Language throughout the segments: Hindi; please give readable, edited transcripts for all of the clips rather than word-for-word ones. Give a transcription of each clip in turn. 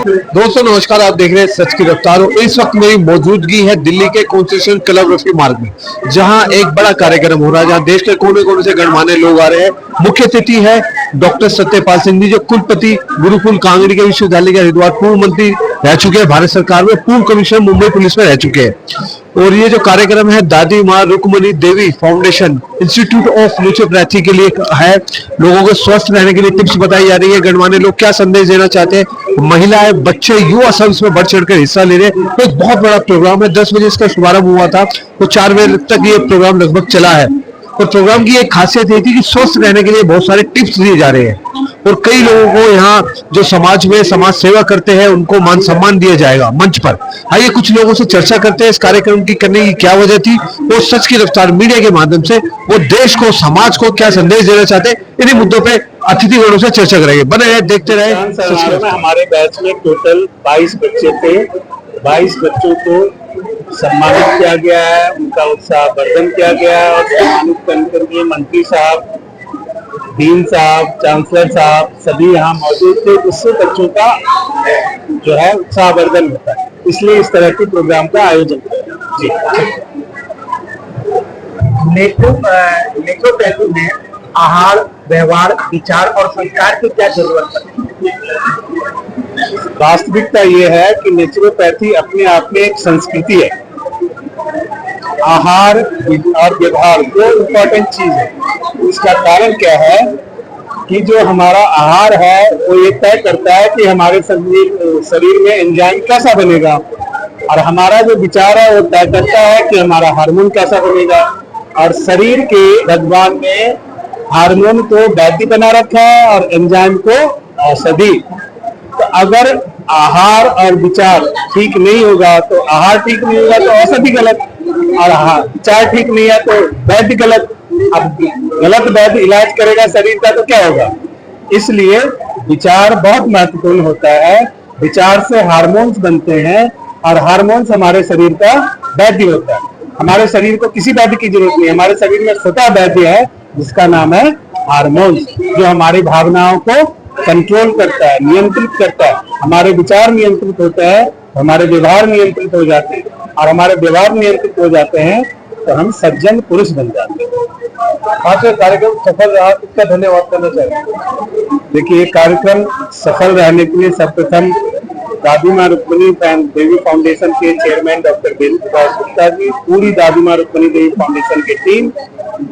दोस्तों नमस्कार, आप देख रहे हैं सच की रफ्तार। इस वक्त मेरी मौजूदगी है दिल्ली के कॉन्स्टिट्यूशन क्लब रफी मार्ग में, जहां एक बड़ा कार्यक्रम हो रहा है, जहां देश के कोने कोने से गणमान्य लोग आ रहे हैं। मुख्य अतिथि है डॉक्टर सत्यपाल सिंह जी, जो कुलपति गुरुकुल कांगड़ी के विश्वविद्यालय के हरिद्वार, पूर्व मंत्री रह चुके हैं भारत सरकार में, पूर्व कमिश्नर मुंबई पुलिस में रह चुके हैं। और ये जो कार्यक्रम है दादी माँ रुक्मणी देवी फाउंडेशन इंस्टीट्यूट ऑफ नेचुरोपैथी के लिए है। लोगों को स्वस्थ रहने के लिए टिप्स बताई जा रही है। गणमान्य लोग क्या संदेश देना चाहते हैं, महिलाएं, बच्चे, युवा सब इसमें बढ़ चढ़कर हिस्सा ले रहे हैं। तो एक बहुत बड़ा प्रोग्राम है। 10 बजे इसका शुभारंभ हुआ था, तो 4 बजे तक ये प्रोग्राम लगभग चला है। और प्रोग्राम की एक खासियत ये थी कि स्वस्थ रहने के लिए बहुत सारे टिप्स दिए जा रहे हैं, और कई लोगों को यहाँ जो समाज में समाज सेवा करते हैं उनको मान सम्मान दिया जाएगा मंच पर। आइए कुछ लोगों से चर्चा करते हैं इस कार्यक्रम की करने की क्या वजह थी, और सच की रफ्तार मीडिया के माध्यम से वो देश को, समाज को क्या संदेश देना चाहते हैं, इन्हीं मुद्दों पे अतिथिगणों से चर्चा करेंगे। बने रहे, देखते रहे। हमारे बैच में टोटल 22 बच्चे थे। 22 बच्चों को सम्मानित किया गया है, उनका उत्साहवर्धन किया गया है, और सम्मानित करने के लिए मंत्री साहब, डीन साहब, चांसलर साहब सभी यहाँ मौजूद थे। इससे बच्चों का जो है उत्साहवर्धन होता है, इसलिए इस तरह के प्रोग्राम का आयोजन किया। नेचुरोपैथी में आहार, व्यवहार, विचार और संस्कार की क्या जरूरत है? वास्तविकता ये है कि नेचुरोपैथी अपने आप में एक संस्कृति है। आहार और व्यवहार दो इम्पोर्टेंट चीज है। इसका कारण क्या है कि जो हमारा आहार है वो ये तय करता है कि हमारे शरीर में एंजाइम कैसा बनेगा, और हमारा जो विचार है वो तय करता है कि हमारा हार्मोन कैसा बनेगा। और शरीर के भगवान ने हार्मोन को वैद्य बना रखा है और एंजाइम को औषधि। तो अगर आहार और विचार ठीक नहीं होगा तो आहार ठीक नहीं होगा तो औषधि गलत, और विचार ठीक नहीं है तो वैद्य गलत। अब गलत वैद्य इलाज करेगा शरीर का तो क्या होगा? इसलिए विचार बहुत महत्वपूर्ण होता है। विचार से हार्मोन्स बनते हैं, और हार्मोन्स हमारे शरीर का वैद्य होता है। हमारे शरीर को किसी वैद्य की जरूरत नहीं है। हमारे शरीर में स्वतः वैद्य है जिसका नाम है हार्मोन्स, जो हमारी भावनाओं को कंट्रोल करता है, नियंत्रित करता है। हमारे विचार नियंत्रित होते हैं, हमारे व्यवहार नियंत्रित हो जाते हैं, और हमारे व्यवहार नियंत्रित हो जाते हैं तो हम सज्जन पुरुष बन जाते हैं। आज कार्यक्रम सफल रहा, इसका धन्यवाद करना चाहिए। देखिए, कार्यक्रम सफल रहने के लिए सर्वप्रथम दादी माँ रुक्मणी देवी फाउंडेशन के चेयरमैन डॉक्टर बेनी प्रकाश गुप्ता जी, पूरी दादी माँ रुक्मणी देवी फाउंडेशन की टीम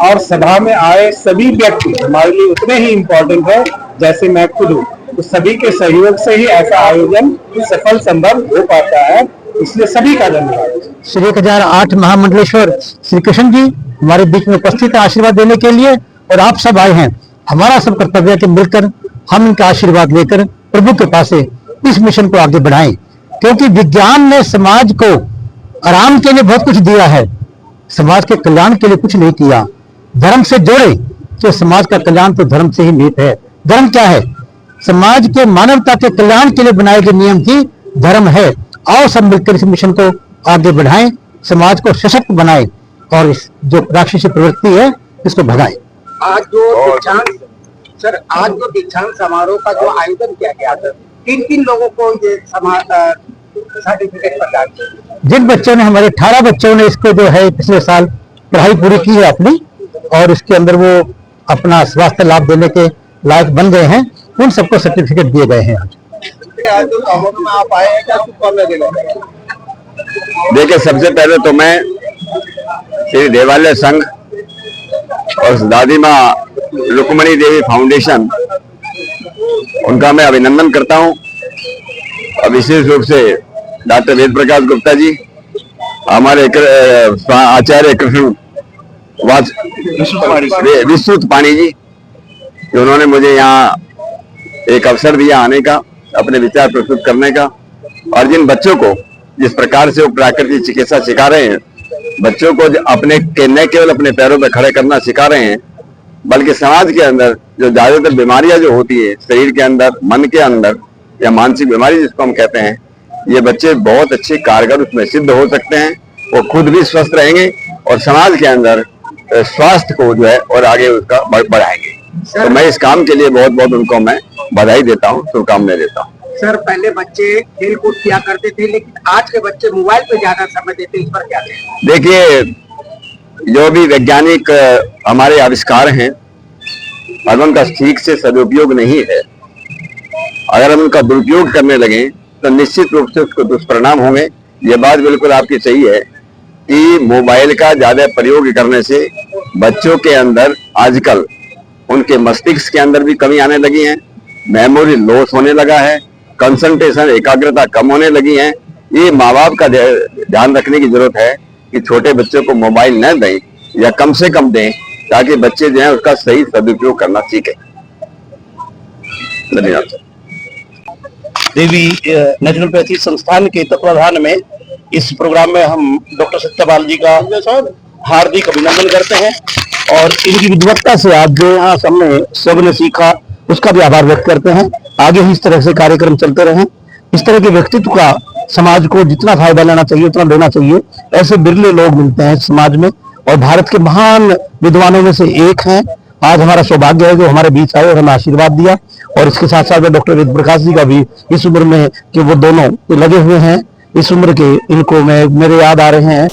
और सभा में आए सभी व्यक्ति हमारे लिए उतने ही इम्पोर्टेंट है जैसे मैं खुद हूँ। तो सभी के सहयोग से ही ऐसा आयोजन सफल संभव हो पाता है, इसलिए सभी का धन्यवाद। श्री 1008 महामंडलेश्वर श्री कृष्ण जी हमारे बीच में उपस्थित है आशीर्वाद देने के लिए, और आप सब आए हैं। हमारा सब कर्तव्य है कि मिलकर हम इनका आशीर्वाद लेकर प्रभु के पास इस मिशन को आगे बढ़ाएं, क्योंकि विज्ञान ने समाज को आराम के लिए बहुत कुछ दिया है, समाज के कल्याण के लिए कुछ नहीं किया। धर्म से जोड़े तो समाज का कल्याण तो धर्म से ही निहित है। धर्म क्या है? समाज के मानवता के कल्याण के लिए बनाए गए नियम ही धर्म है। आओ सब मिलकर इस मिशन को आगे बढ़ाएं, समाज को सशक्त बनाएं, और इस जो राक्षसी प्रवृत्ति है इसको भगाएं। आज जो दीक्षांत समारोह का जो आयोजन किया गया था, किन लोगों को ये सर्टिफिकेट प्रदान किया? जिन बच्चों ने, हमारे 18 बच्चों ने इसको जो है पिछले साल पढ़ाई पूरी की है अपनी, और इसके अंदर वो अपना स्वास्थ्य लाभ देने के लायक बन गए हैं, उन सबको सर्टिफिकेट दिए गए हैं। आज आप आए हैं, क्या शुभकामनाएं देना? देखिए, सबसे पहले तो मैं श्री देवालय संघ और दादी माँ रुक्मणी देवी फाउंडेशन, उनका मैं अभिनंदन करता हूं, और विशेष रूप से डॉक्टर वेद प्रकाश गुप्ता जी, हमारे आचार्य कृष्ण विश्रुत पाणी जी, कि उन्होंने मुझे यहाँ एक अवसर दिया आने का, अपने विचार प्रस्तुत करने का। और जिन बच्चों को जिस प्रकार से वो प्राकृतिक चिकित्सा सिखा रहे हैं, बच्चों को अपने न केवल अपने पैरों पर खड़े करना सिखा रहे हैं, बल्कि समाज के अंदर जो ज्यादातर बीमारियां जो होती है शरीर के अंदर, मन के अंदर, या मानसिक बीमारी जिसको हम कहते हैं, ये बच्चे बहुत अच्छे कारगर उसमें सिद्ध हो सकते हैं। वो खुद भी स्वस्थ रहेंगे और समाज के अंदर स्वास्थ्य को जो है और आगे उसका बढ़ाएंगे। तो मैं इस काम के लिए बहुत बहुत उनको मैं बधाई देता हूँ, शुभकामनाएं देता हूँ। सर पहले बच्चे खेल कूद किया करते थे, लेकिन आज के बच्चे मोबाइल पे ज्यादा समय देते हैं, इस पर क्या कहें? देखिए, जो भी वैज्ञानिक हमारे आविष्कार हैं, अगर उनका ठीक से सदुपयोग नहीं है, अगर हम उनका दुरुपयोग करने लगे तो निश्चित रूप से उसको दुष्परिणाम होंगे। ये बात बिल्कुल आपकी सही है कि मोबाइल का ज्यादा प्रयोग करने से बच्चों के अंदर आजकल उनके मस्तिष्क के अंदर भी कमी आने लगी है, मेमोरी लॉस होने लगा है, कंसंट्रेशन एकाग्रता कम होने लगी है। ये माँ बाप का ध्यान रखने की जरूरत है कि छोटे बच्चों को मोबाइल न दें या कम से कम दें, ताकि बच्चे जो है उसका सही सदुपयोग करना सीखें। धन्यवाद। देवी नेचुरोपैथी संस्थान के तत्वाधान में इस प्रोग्राम में हम डॉक्टर सत्यपाल जी का हार्दिक अभिनंदन करते हैं और इनकी विद्वत्ता से आज जो यहाँ सबने सीखा उसका भी आभार व्यक्त करते हैं। आगे ही इस तरह से कार्यक्रम चलते रहें। इस तरह के व्यक्तित्व का समाज को जितना फायदा लेना चाहिए उतना लेना चाहिए। ऐसे बिरले लोग मिलते हैं समाज में और भारत के महान विद्वानों में से एक हैं। आज हमारा सौभाग्य है जो हमारे बीच आए और हमें आशीर्वाद दिया। और इसके साथ साथ में डॉक्टर वेद प्रकाश जी का भी इस उम्र में कि वो दोनों लगे हुए हैं, इस उम्र के इनको मेरे याद आ रहे हैं।